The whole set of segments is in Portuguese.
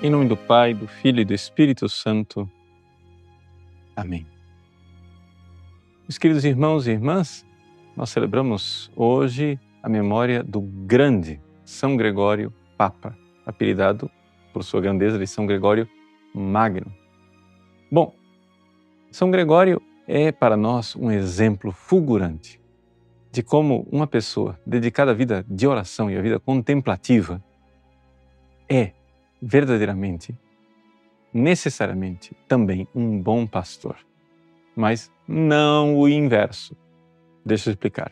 Em nome do Pai, do Filho e do Espírito Santo. Amém. Meus queridos irmãos e irmãs, nós celebramos hoje a memória do grande São Gregório Papa, apelidado por sua grandeza de São Gregório Magno. Bom, São Gregório é para nós um exemplo fulgurante de como uma pessoa dedicada à vida de oração e à vida contemplativa é verdadeiramente, necessariamente, também um bom pastor. Mas não o inverso. Deixa eu explicar.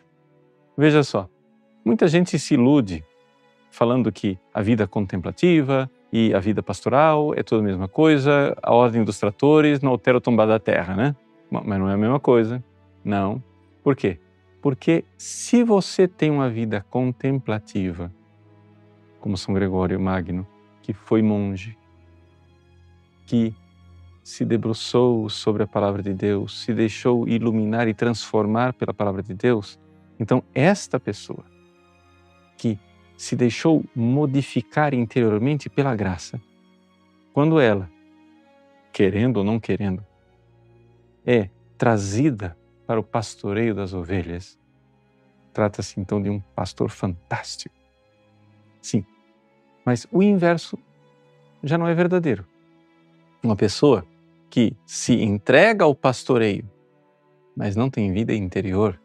Veja só, muita gente se ilude falando que a vida contemplativa e a vida pastoral é tudo a mesma coisa, a ordem dos tratores não altera o tombar da terra, né? Bom, mas não é a mesma coisa, não. Por quê? Porque se você tem uma vida contemplativa, como São Gregório Magno, que foi monge, que se debruçou sobre a palavra de Deus, se deixou iluminar e transformar pela palavra de Deus, então esta pessoa que se deixou modificar interiormente pela graça, quando ela, querendo ou não querendo, é trazida para o pastoreio das ovelhas, trata-se então de um pastor fantástico. Sim, mas o inverso já não é verdadeiro. Uma pessoa que se entrega ao pastoreio, mas não tem vida interior,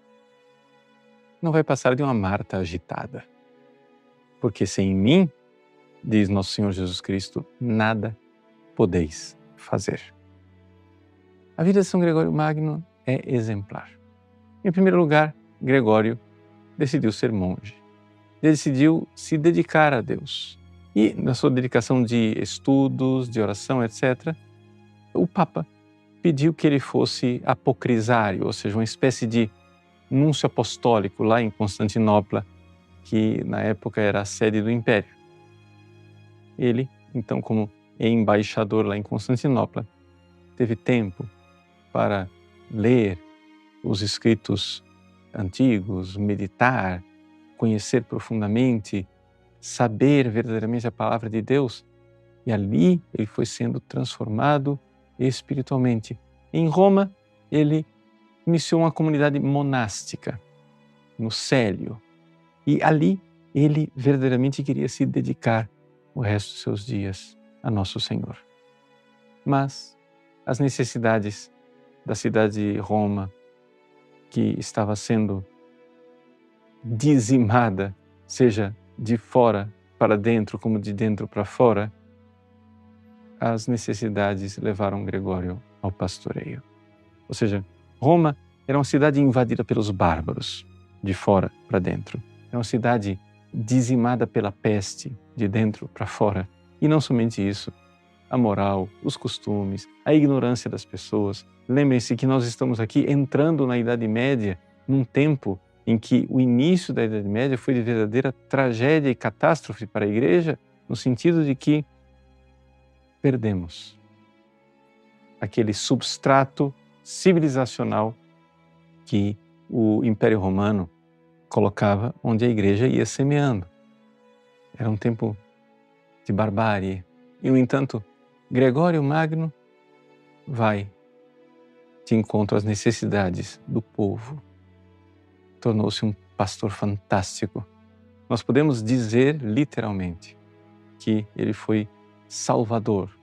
não vai passar de uma Marta agitada. Porque sem mim, diz nosso Senhor Jesus Cristo, nada podeis fazer. A vida de São Gregório Magno é exemplar. Em primeiro lugar, Gregório decidiu ser monge. Decidiu se dedicar a Deus. E na sua dedicação de estudos, de oração, etc., o Papa pediu que ele fosse apocrisário, ou seja, uma espécie de núncio apostólico lá em Constantinopla, que na época era a sede do Império. Ele, então, como embaixador lá em Constantinopla, teve tempo para ler os escritos antigos, meditar, conhecer profundamente, saber verdadeiramente a palavra de Deus, e ali ele foi sendo transformado espiritualmente. Em Roma, ele iniciou uma comunidade monástica, no Célio, e ali ele verdadeiramente queria se dedicar o resto dos seus dias a Nosso Senhor. Mas as necessidades da cidade de Roma, que estava sendo dizimada, seja de fora para dentro como de dentro para fora, as necessidades levaram Gregório ao pastoreio. Ou seja, Roma era uma cidade invadida pelos bárbaros, de fora para dentro. Era uma cidade dizimada pela peste, de dentro para fora. E não somente isso, a moral, os costumes, a ignorância das pessoas. Lembrem-se que nós estamos aqui entrando na Idade Média, num tempo em que o início da Idade Média foi de verdadeira tragédia e catástrofe para a Igreja, no sentido de que perdemos aquele substrato civilizacional que o Império Romano colocava onde a Igreja ia semeando. Era um tempo de barbárie. E, no entanto, Gregório Magno vai de encontro às necessidades do povo. Tornou-se um pastor fantástico. Nós podemos dizer literalmente que ele foi salvador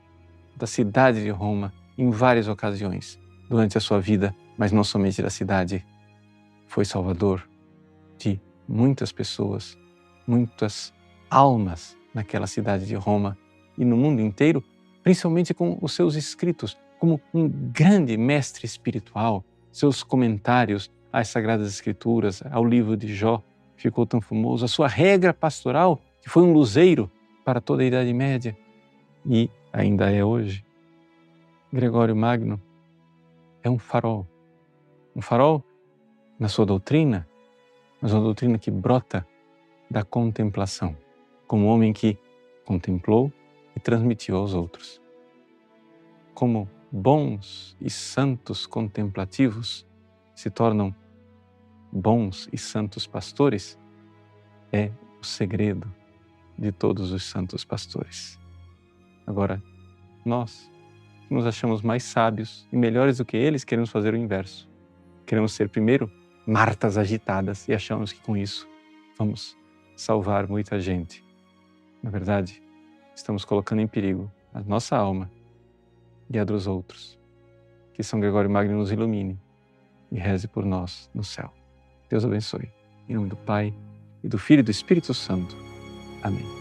da cidade de Roma em várias ocasiões durante a sua vida, mas não somente da cidade. Foi salvador de muitas pessoas, muitas almas naquela cidade de Roma, e no mundo inteiro, principalmente com os seus escritos, como um grande mestre espiritual, seus comentários às Sagradas Escrituras, ao livro de Jó, que ficou tão famoso, a sua regra pastoral, que foi um luzeiro para toda a Idade Média e ainda é hoje. Gregório Magno é um farol na sua doutrina, mas uma doutrina que brota da contemplação, como um homem que contemplou e transmitiu aos outros. Como bons e santos contemplativos se tornam bons e santos pastores, é o segredo de todos os santos pastores. Agora, nós, que nos achamos mais sábios e melhores do que eles, queremos fazer o inverso. Queremos ser primeiro Martas agitadas e achamos que com isso vamos salvar muita gente. Na verdade, estamos colocando em perigo a nossa alma e a dos outros. Que São Gregório Magno nos ilumine e reze por nós no céu. Deus abençoe. Em nome do Pai, e do Filho e do Espírito Santo. Amém.